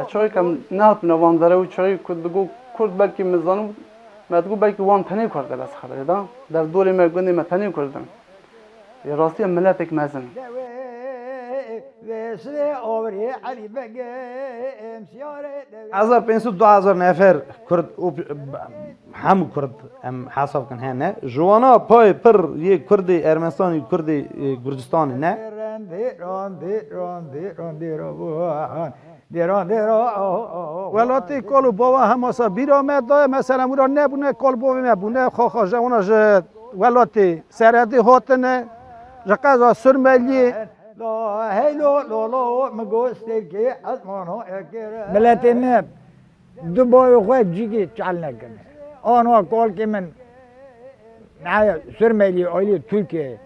چای کم نه نوانداره و چای کد بگو کرد بلکی مزانو مدگو بلکی وان تنی کرده بس خرده در دور مرگونی ما تنی کردم راستی ملتک مزن از 500-2000 نفر کرد هم کرد حساب کن هنه جوانا پای پر یک کرد ارمنستانی کرد گرجستانی نه ولاتی کلو بوا هماسا بیرا مدای مثلا مورا نبونه کل بوا مبونه خو جوانا ج ولاتی سرحدی هاتنه جقازا سرملی ملتنا دبای خواه جیگی چال نکنه آنها کال که من سرملی آیلی ترکیه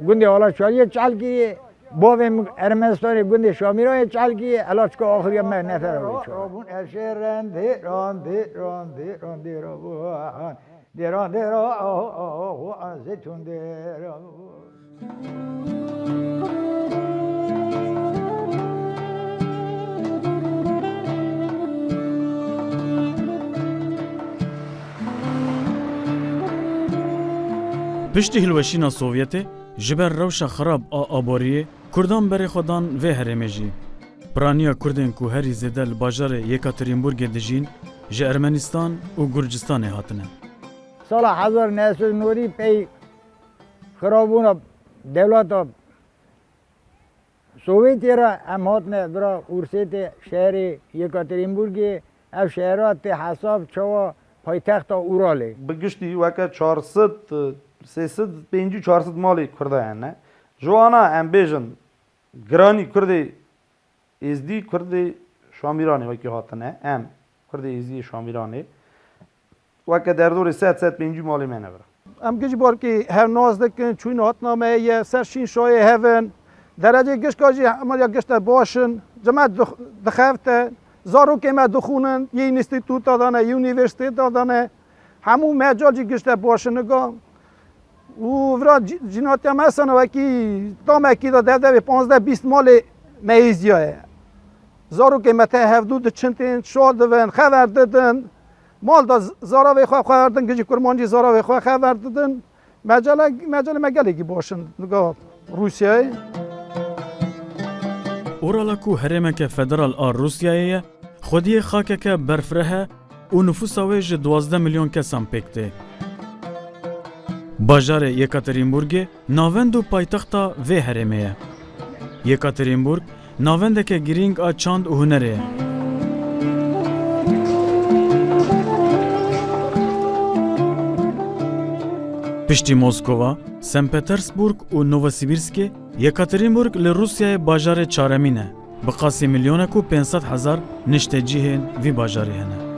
گنده حالا شالیه چال کی باویم ارمنستانی گنده شامیرای چال کی علاج که آخری من نفر آوری پشتی هلوشینا سوویتی جبر روشا خراب آبوریه کردان بری خودان و هرمجی پرانیا کردن کو هری زدل باجار یکاترینبورگ دجین ج ارمنستان و گرجستان هاتنه سال 1990 پی خرابون دولت سوویتی را هم هاتنه برا اورسیت شهر یکاترینبورگ او شهرات حساب چوا پایتخت اوراله بگشتی وکا 400 350 مالی کرده هنه جوانا ام بیجن گرانی کرده ازدی کرده شامیرانی وکی هاتنه ام کرده ازدی شامیرانی وکا در دور 750 مالی منه برا ام گیج بار که هر نازدک چوین هاتنامه یه سرشین شای هفن درجه گشت کاجی عملیا گشت باشن جماعت دخفته زارو که ما دخونن یه اینستیتوت دادنه یه یونیورسیته دادنه همون مجاجی گشت باشن نگاه و ورا جناتی هم هستن وکی دام اکی دا 15-20 مال میزیاه زارو که مته هفدود چنتین شاد دون خبر دادن مال دا زارا وی خواه خبردن گجی کرمانجی زارا وی خواه خبر دادن مجاله باشن نگاه روسیه اورالا کو هرمک فدرال روسیایه خودی خاکک برفره و نفوسا ویج 12 میلیون کسان پکته باجار یکاترینبورگ ناوند و پایتختا و هرمه یکاترینبورگ ناوندک گرینگ آ چاند و هنره پشتی موسکوا، سن پترزبورگ و نووسیبیرسک یکاترینبورگ لروسیای باجار چارمینه بقاسی میلیونک و 500,000 نشتجی هن وی باجاری هنه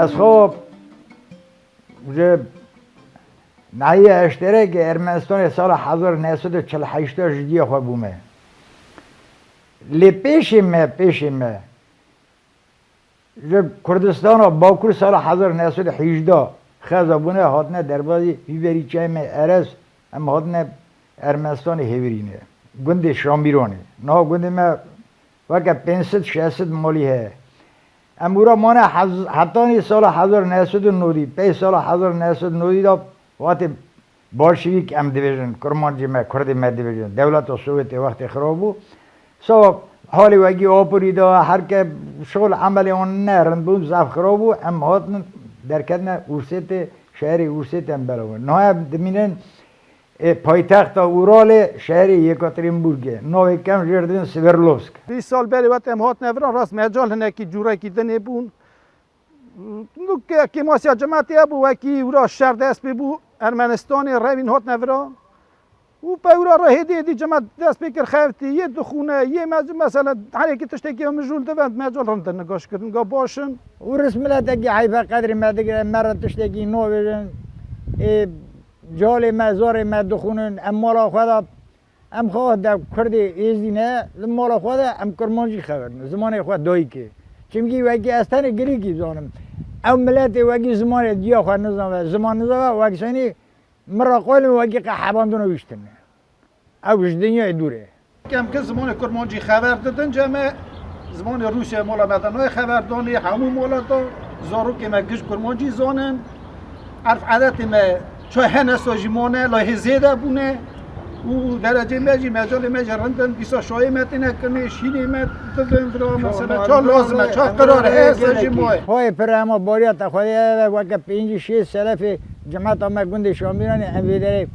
از خوب نهی اشتراک ارمنستان سال 1948 جدی خواه بومه لی پیش ما کردستان و باکور سال 1918 خزا بونه هاتنه دربازی هیوری چای میں ارس هم هاتنه ارمنستان هیورینه گند شامیرانه نه گند ما وکا 500-600 مالی ہے امورا مانه حتانی سال 1990 پی سال 1990 دا وقت بولشویک ام دیویژن کرمانجی ما کردی ما دیویژن دولت سوویت وقت خرابو سو حالی وگی آپوری دا هر که شغل عملی اون نرند بوم زف خرابو ام هاتن درکتن اورسیت شهر اورسیت ام بلاون نه دمینن پایتخت اورال شهر یکاترینبورگ نوی کم جردن سیورلوسک 20 سال بری وقت هم هات نفران راست مجال هنه که جوره کی دنه بون که ماسیا جماعتی ابو وکی ورا شهر دست ببو ارمنستانی روین هات نفران و پورا را هدی جماعت دست بکر خفتی یه دخونه یه مثلا حرکت تشتکی مجول دوند مجال رند نگاش کردن گا باشن و رسم لا تجي حيفا قدر ما تقدر مرة تشتكي نو جال مزار مدخونن ام مالا خدا ام خواه در کرد ایزی نه مالا خدا ام کرمانجی خبر نه زمان خود دایی که چمکی وکی استان گری کی زانم ام ملت وکی زمان دیا خود نزام زمان نزام وکی سانی مرا قول وکی قحباندون ویشتن اوش دنیا دوره کم که زمان کرمانجی خبر دادن جمع زمان روسیه مولا مدنای خبردانی همون مولا دا زارو که مگش کرمانجی زانن عرف عادت ما چه هنه ساجمانه لایه زیده بونه و درجه مجی مجال مجی رندن بیسا شای متینه کنه شینی مت دادن درا مثلا چه لازمه چه قراره ساجمانه های پر اما باریات خواهی وقت 5-6 سلف جماعت ما گنده شامیران اویدره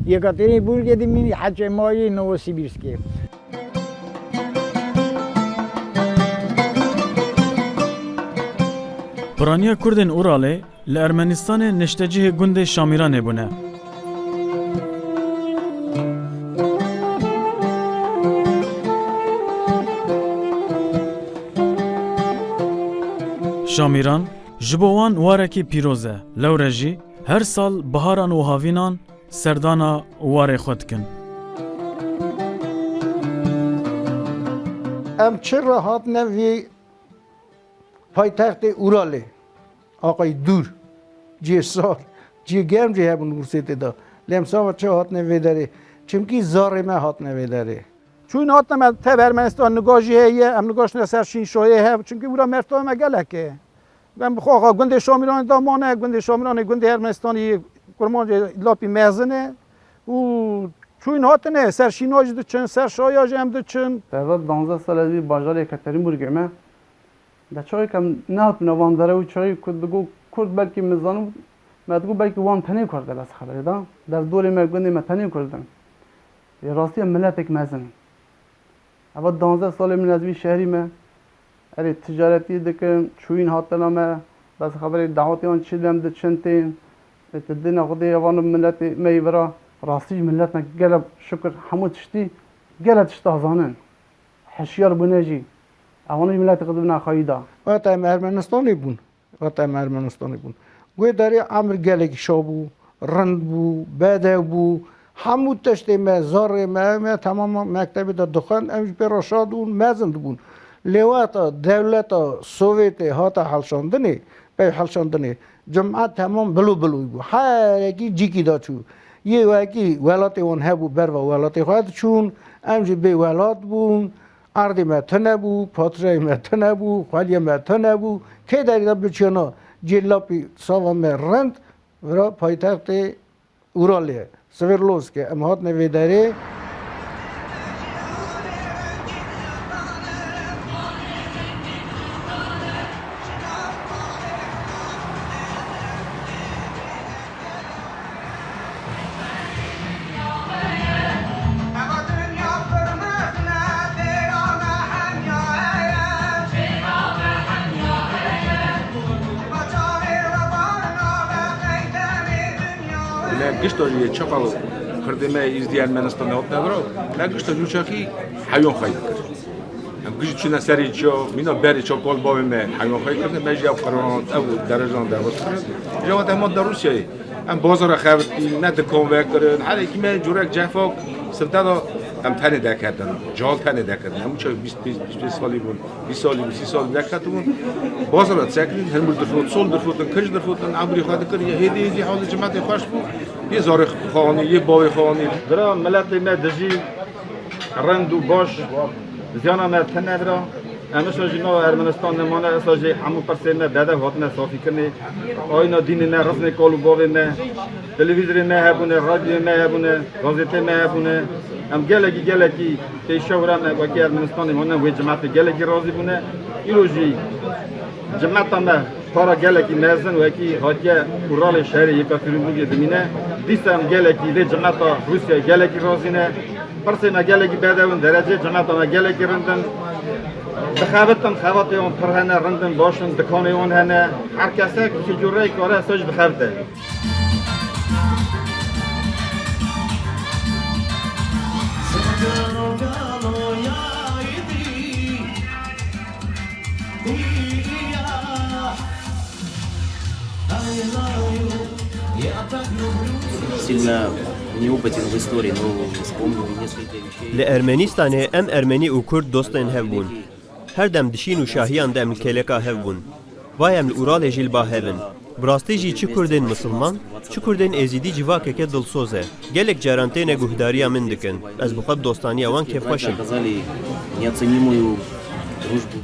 یکاتری بولگه دیمینی حج مایی نوسیبیرسکی پرانیا کردن اوراله ل ارمنستان نشتجه گند شامیرانه بونه. شامیران جبوان وارکی پیروزه لورجی هر سال بهاران و هاوینان سردانا واره خود کن. ام چرا هات نوی پایتخت اوراله آقای دور جی سال جی گرم جی هبون ورسیده دا لمسا و چه هات نوی داره چمکی زار ما هات نوی داره چون هات نمه تب ارمنستان نگاجی هیه ام نگاش نسر شین شایه هب چونکه ورا مرتا مگله که من بخواه گنده شامیران دامانه گنده شامیران گنده ارمنستانی کرمان لاپی مزنه و چون هات نه سر شیناج دو چن سر شایاج هم دو چن بعد 12 سال از بازار یکاترینبورگ ما در چای کم نهات نوان داره و چای کد بگو کرد بلکی مزانو مدگو بلکی وان تنی کرده بس خاله دا در دوری مگونی ما تنی کردن راستی ملت یک مزن اول 12 سال من از شهری ما اری تجارتی دکن چوین هاتنا ما بس خبری دعوتی آن چیدم ده چنتین تدین خودی اوان ملت میورا راستی ملت ما گلب شکر همو تشتی گلب تشتازانن حشیار بنجی اوانی ملت قدم نخواهی دا وقت ام ارمنستانی بون وقت ام ارمنستانی بون گوی داری امر گلک شابو رند بو بده بو همو تشتی مزار ما تمام مکتبی دا دخان امش پر رشادون مزند بون لواتا دولتا سوویت هاتا حلشاندنی به حلشاندنی جماعت تمام بلو بلوی بو هر یکی جیکی دا چو یه وکی ولات اون هبو بر و ولات خواهد چون امش به ولات بون اردی متنه بو پاتره متنه بو خالی متنه بو که داری دا بچینا جلاپی ساوام رند ورا پایتخت اورالیه سویرلوس که امهات نویداره گشتاری چقدر خردمه ایزدی ارمنستان هات نداره نه گشتاری چاکی حیوان خواهی کرد هم گشت چونه سری چا مینا بری چا کال باوی می حیوان خواهی کرد میجی اف قراران او درجان درواز کرد جواد هم در روسیه هم بازار خبرتی نه دکان وکرن هر یکی می جورک جفاک سبتا هم تنه دکردن جال تنه دکردن همون چه 20 سالی بود 20 سالی 30 سال دکردن بود بازار تسکرین هم درفوت سول درفوتن کج درفوتن عمری خواهد کرد یه هدیه حال جماعت خوش بود یه زار خانی یه باوی خانی برا ملت ما دجی رند و باش زیانا ما تنه برا امش جنو ارمنستان نمانه اساجی همون پرسنه داده هاتنه صافی کنه آینا دین نه رسم کالو باوی نه تلویزیون نه هبونه رادیو نه هبونه گازete نه هبونه ام گلگی پیشوران وکی ارمنستان نمانه و جماعت گلگی راضی بونه ایروجی جماعت ما پارا گلگی مزن وکی هاتیه اورال شهر یکاترینبورگ دمینه دیسم گلگی لی جماعت روسیه گلگی راضی نه پرسنه گلگی بدون درجه جماعت ما گلگی رندن دخابتن خواتي اون پرهنه رندن باشن دکانه اون هنه هر کسی که جوره کاره ساج دخابته Сильно неопытен в истории, но вспомнил несколько вещей. لأرمنستان ام ارمنی و کرد دوستن هفبون. هر دم دشین و شاهیان دم کلکا هفبون. وایم الأورال جیل با هفن. براستی جی چی کردن مسلمان، چی کردن ازیدی جواکه که دلسوزه. گلک جارانتین گهداریا من دکن. از بخواد دوستانی آوان که خوشم. Показали неоценимую дружбу.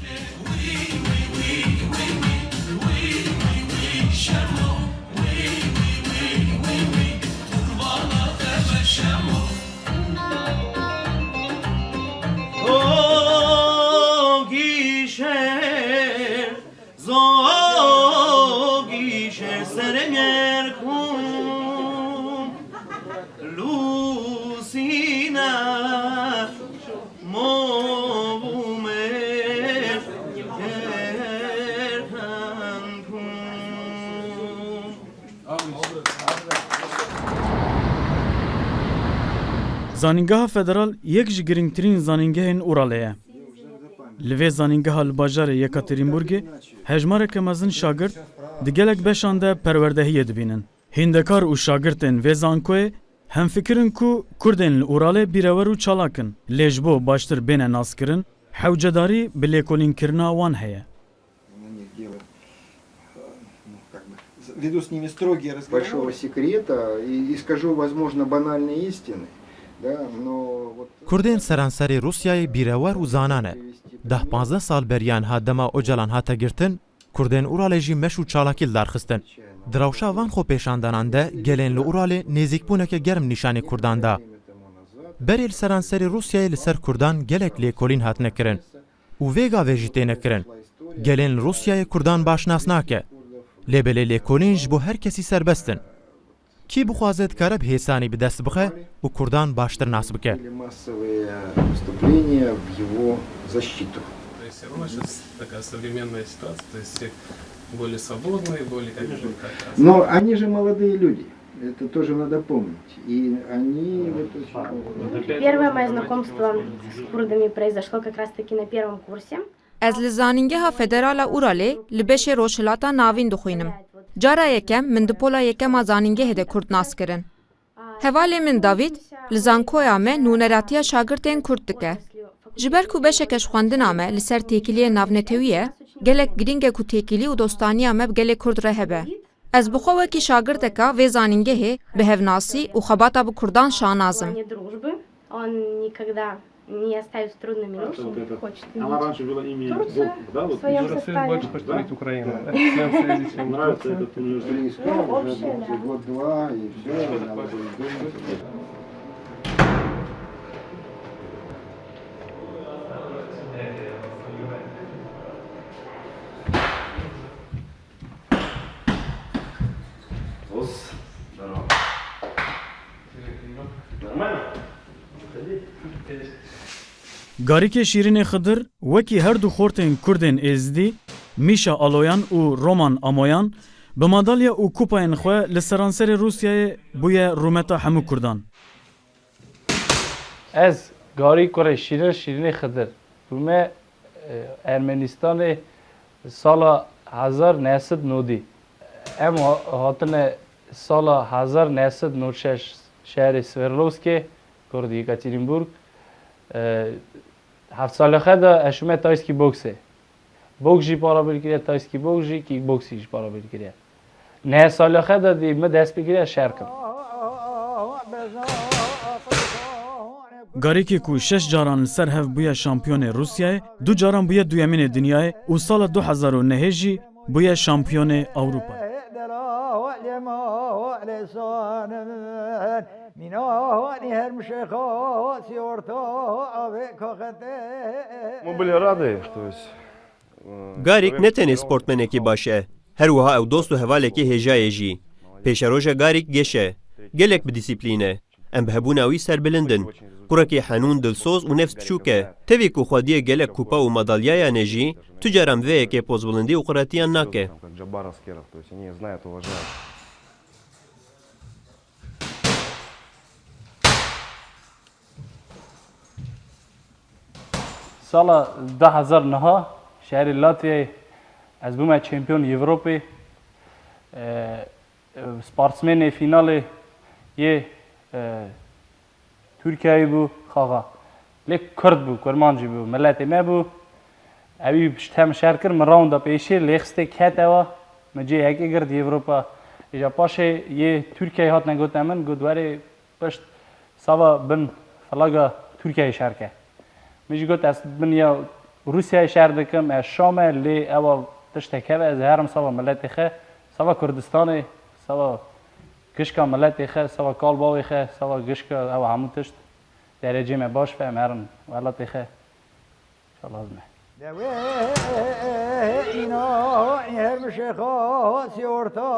Zanîngeha federal yek ji girîngtirîn zanîngehên Uralê ye. Li vê zanîngeha li bajarê Yekaterinburgê hejmareke mezin şagirt di gelek beşan de perwerdehiyê dibînin. Hîndekar û şagirtên vê zankoyê hemfikirin ku Kurdên li Uralê bîrewer û çalak in. Lê ji bo baştir bêne naskirin, hewcedarî bi lêkolînkirina wan heye. Веду с ними строгие разговоры. Большого секрета и скажу, возможно, банальные истины. Да, но вот... Kurdên seranserê Rusyayê bîrewer û zanan e. 10-15 sal beriyan hadema ocalan hate girtin, Kurdên Uralê jî meş û çalakî li darxistin. Di rewşa van xwepêşandanan de gelên li Uralê nêzîkbûneke germ nîşanî Kurdan da. Berê li seranserê Rusyayê li ser Kurdan gelek lêkolîn hatine kirin. û vê gavê jî têne kirin. Gelên li Rusyayê Kurdan başnas nake. Lêbelê lêkolîn ji bo her kesî serbest in. Kî bixwaze dikare bi hêsanî bi dest bixe û Kurdan baştir nas bike. Но они же молодые люди. Это тоже надо помнить. И они... Первое мое знакомство с курдами произошло как раз-таки на первом курсе. Ez li zanîngeha federala Uralê li beşê roşhilata navîn dixwînim. Cara yekem min di pola yekema zanîngehê de Kurd nas kirin. Hevalê min David li zankoya me nûneratiya şagirtên Kurd dike. Ji ber ku beşeke ji xwendina me li ser têkiliyê navnetewî ye, gelek giring e ku têkilî û dostaniya me bi gelê Kurd re hebe. Ez bi xwe wekî şagirteka vê zanîngehê bi hevnasî û xebata bi Kurdan şanazim. Не оставить в трудную минуту, хочет Она раньше была имя Турция да, вот в своем составе. больше представить Украину. Нравится этот университет. Год-два, и все, надо будет думать. Garîkê Şîrînê Xidir wekî her du xortên Kurdên Êzidî, Mişa Aloyan û Roman Amoyan bi madalya û kupayên xwe li seranserê Rusyayê bûye rûmeta hemû Kurdan. Ez garî kurê Şîrînê Xidir bûme Ermenistanê sala 1990 em hatine sala 1996 şehrê Sverdlovskê, Kurd Yekaterinburg. 7 سالخه da eşme tayskî boksê. Boks jî para bêrkiriye, tayskî boks jî, kickboksî jî para bêrkiriye. 9 salxe da dî me dest bêkiriye şerkim. Garîkê ku 6 caran li ser hev bûye şampiyonê Rusyayê, 2 caran bûye duyemînê dinyayê û sala 2009 jî bûye şampiyonê Ewropayê. Garik ne tenê sportmenekî baş e. Her wiha ew dost û hevalekî hêjayê jî. Pêşeroja Garik geş e. Gelek bi dîsîplîne. Em bi hebûna wî serbirindin. Kurekê henûn dilsoz û nefs biçûk e. Tevî ku xwediyê gelek kupa û madalyayan e jî, tu caran vê yekê pozbilindî û quretiyan nake. Sala 2009 şehri Latviyayê ez bûme çempiyon Ewropê. سپارتسمن فینال یه ترکیه بو خواها لیک کرد بو کرمانجی بو ملت ما بو اوی بشتم شرکر من راوندا پیشی لیخسته کت اوا مجی هکی گرد اوروپا ایجا پاشه یه ترکیه هات نگوت من گودواری پشت سوا بن فلاگا ترکیه شرکه میجی گوت از بن یا روسیه شهر دکم از شام لی اوا تشتکه از هرم سوا ملت خه سوا کردستان سوا گشکا ملت خه سوا کالباوی خه سوا گشکا او همون تشت درجه ما باش فهم هرن ولات خه انشالله لازمه اینا هر مشخا سیورتا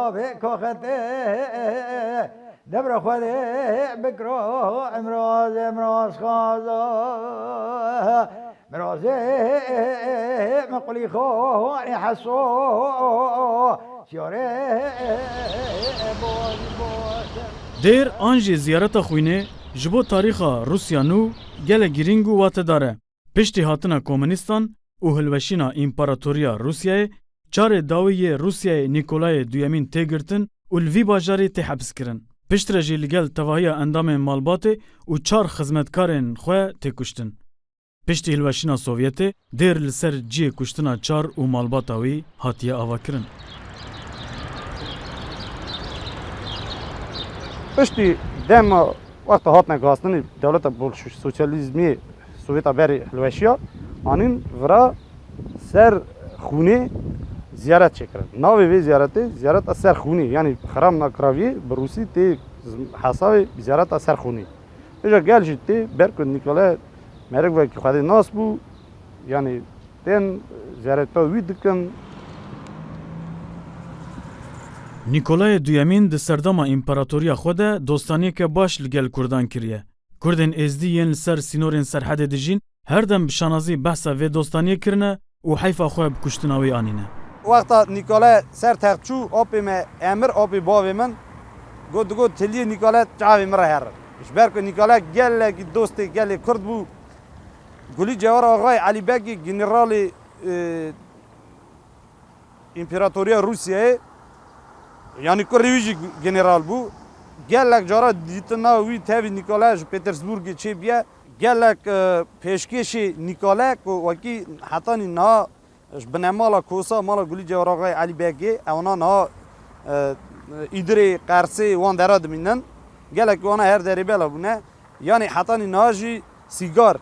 آبه کاخته دبر خواده بکرا امراز خازا مرازه مقلی خوانی حسو سیاره دیر آنجی زیارت خوینه جبو تاریخا روسیا نو گل گرینگو واته داره. پشتی هاتنا کومونیستان و هلوشینا امپراتوریا روسیای چار داوی روسیای نیکولای دویمین تگرتن و الوی باجاری تی حبس کرن. پشت رجی لگل تواهی اندام مالباته و چار خزمتکارن خواه تی کشتن. پشتی هلوشینا سوویتی دیر لسر جی کشتنا چار و مالباتاوی هاتیه آوا کرن. پشتی دم وقت هاتنا گاستنی دولت بولشویک سوسیالیزمی سوویتا بری هلوشیا آنین ورا سر خونه زیارت چکرد. ناوی وی زیارت سر خونه یعنی خرام نکراوی بروسی تی حسابی زیارت سر خونه. ایجا گل جدی برکن نیکولای مرگ وکی خواهی ناس بو یعنی تن زیارت تا وی دکن. نیکولای دویمین د سردما امپراتوریا خوده دوستانی که باش لگل کردان کریه. کردن ازدی ین سر سینورین سرحد دجین هر دم شانازی بحثا و دوستانی کرنه و حیفا خواه بکشتناوی آنینه. وقتا نیکولای سر تخچو آپی ما امر آپی باوی من گو تلی نیکولای جاوی مرا هر. اشبر که نیکولای گل دوستی گل کرد بو گلی جوار آقای علی بگی جنرالی امپراتوریا روسیه یعنی کرویجی جنرال بو گلک جارا دیتنا وی تاوی نیکولای پترزبورگ چه بیا گلک پیشکشی نیکولای کو وکی حتی نه بنمالا کوسا مالا گلی جوار آقای علی بگی اونا نه ایدری قرصه وان دراد مینن گلک وانا هر دری بلا بونه یعنی حتی ناجی سیگار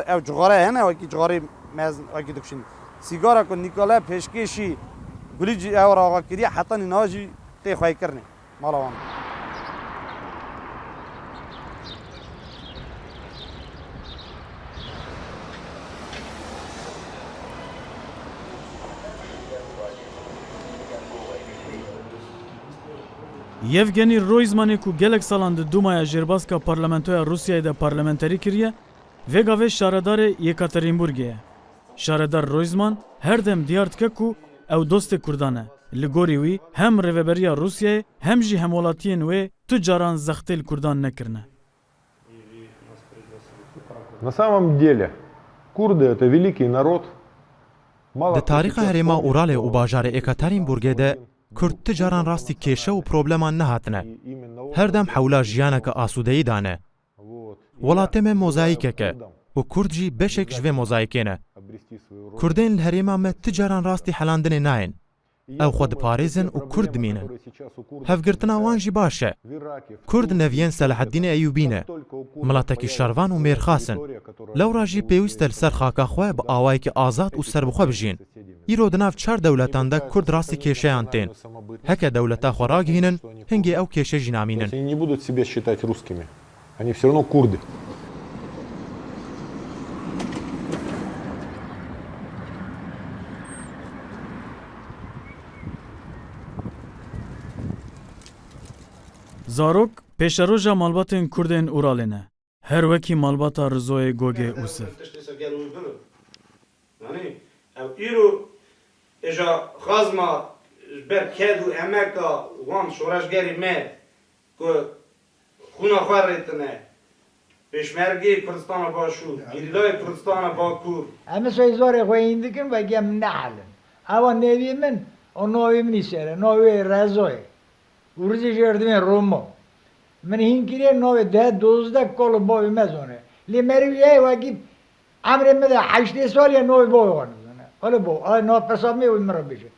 او جغاره هنه وکی جغاره مز وکی دکشین سیگارا کو نیکولای پیشکشی گلی جوار آقا کری حتی ناجی تی خواهی کرنه مالا وان یفگنی رویزمانی کو گلک سالان د دومایا جرباسکا پارلمانتویا روسیای د پارلمانتری کریه وگاوی شاردار یکاترینبورگیه. شاردار رویزمان هر دم دیارت که کو او دوست کردانه. لگوری وی هم ریوبریا روسیای هم جی همولاتین وی تجاران زختیل کردان نکرنه. На самом деле, курды это великий народ. د تاریخ هریما اورال و باجار اکاترینبورگ ده کرد تجاران راستی کیشه و پروبلمان نهاتنه. هر دم حولا جیانک آسودهی دانه. ولاتم موزاییکه که و کرد جی بشک جوه موزاییکینه. کردین الهریما مه تجاران راستی حلاندن ناین. او خود پاریزن و کرد مینن. هفگرتنا وان جی باشه. کرد نوین صلاح الدین ایوبینه. ملاتکی شاروان و میرخاسن. لو راجی پیوستل سر خاکا خواه با آوائی که آزاد و سر بخواه بجین. ایرو دناف چار دولتان ده کرد راستی کشه انتین. هکه دولتا خوراگ هینن هنگی او کشه جنامینن. Они не будут себя считать русскими. Они все равно курды. زاروک پیشروجا مالباتین کردین اورالینه. هر وکی مالباتا رزوی گوگه اوسف. ایرو اجا خازما بر کدو امکا وان شورشگری مه که خونا خواهرتنه پشمرگی کردستان باشو گریلای کردستان باکور همه سوی زاره خواه دکن و گم نحلن اما نوی من و نوی منی سره نوی رزوی ورزش اردمه رومو من هین کریه نوه 10-12 کل باوی مزونه لی مریویه وگی عمر مده 8 سال یا نوه باوی خانزونه حالا باو آه نوه پسامه وی مرا بشه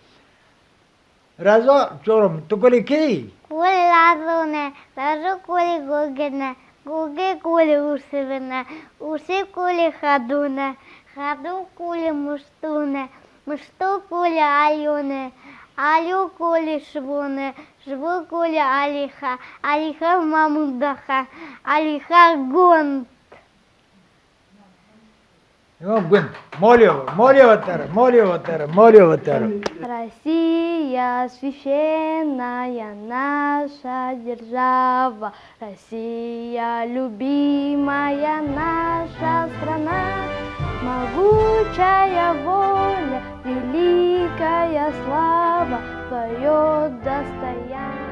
رضا چورم تو کلی کی؟ کل لازونه لازو کلی گوگنه گوگه کلی ارسونه ارسه کلی خدونه خدون کلی مشتونه مشتو کلی علیونه علیو کلی شبونه شبو کلی علیخه علیخه مامودخه علیخه گوند گوند مالیا وطره Россия священная наша держава, Россия любимая наша страна, могучая воля, великая слава поет достояние.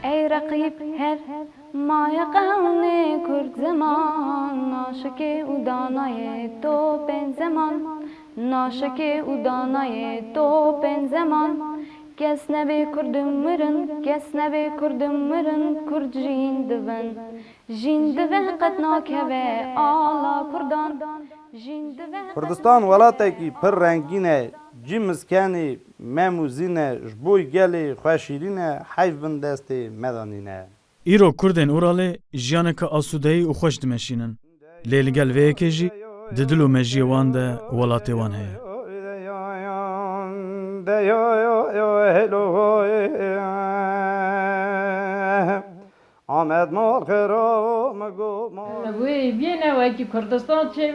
ای رقیب هر ما قوم کرد زمان ناشک او دانای تو بن زمان ناشک او دانای تو بن زمان کس نبی کردم مرن کس نبی کردم مرن کرد جین دوون قد ناکوه آلا کردان کردستان ولاته کی پر رنگینه جی مسکنی مموزینه جبوی گلی خوشیرینه حیف بندستی مدانینه ایرو کردن اوراله جیانک آسودهی و خوش دمشینن لیلگل ویکی جی ددلو مجی وان ده ولاته وان هی آمد مال خراب مگو وی بینه وکی کردستان چه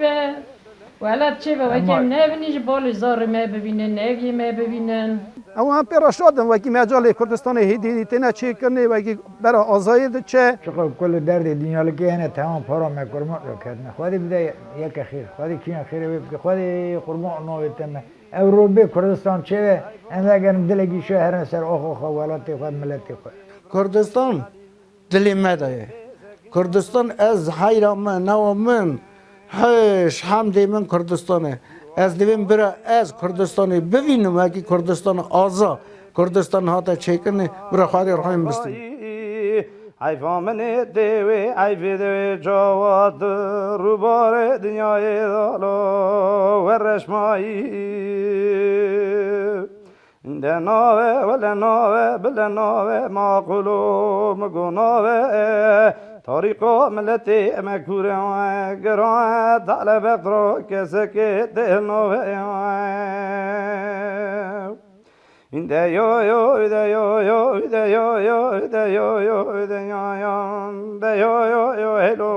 ولد چه وکی نبینیش بالی زار ما ببینن نوی ما ببینن او هم پیرا شدم وکی مجال کردستان هیدی تینا چه کنه وکی برای آزاید چه چقدر کل درد دنیا لکی هنه تمام پارا مکرمان رو کردن خودی بده یک خیر خودی کین خیره بده خودی خورمان نویتن اوروبی کردستان چه اما اگر دلگی شهر سر آخو خوالاتی خود ملتی خود کردستان دلی مدایه کردستان از حیرا من نو من هش حمدی من کردستانه از دویم برا از کردستانی ببینم اگه کردستان آزا کردستان هاتا چیکنه برا خواهی رحیم بستیم ای فامنه دیوی ای فیدوی جواد روبار دنیای دالو و رشمایی ده ناوه ولی ناوه بله ناوه ما قلو مگو ناوه طريقو ملتي مكورة قرأت على بطرو كسكت نوه إذا يو يو إذا يو يو إذا يو يو إذا يو يو إذا يو يو إذا يو يو هلو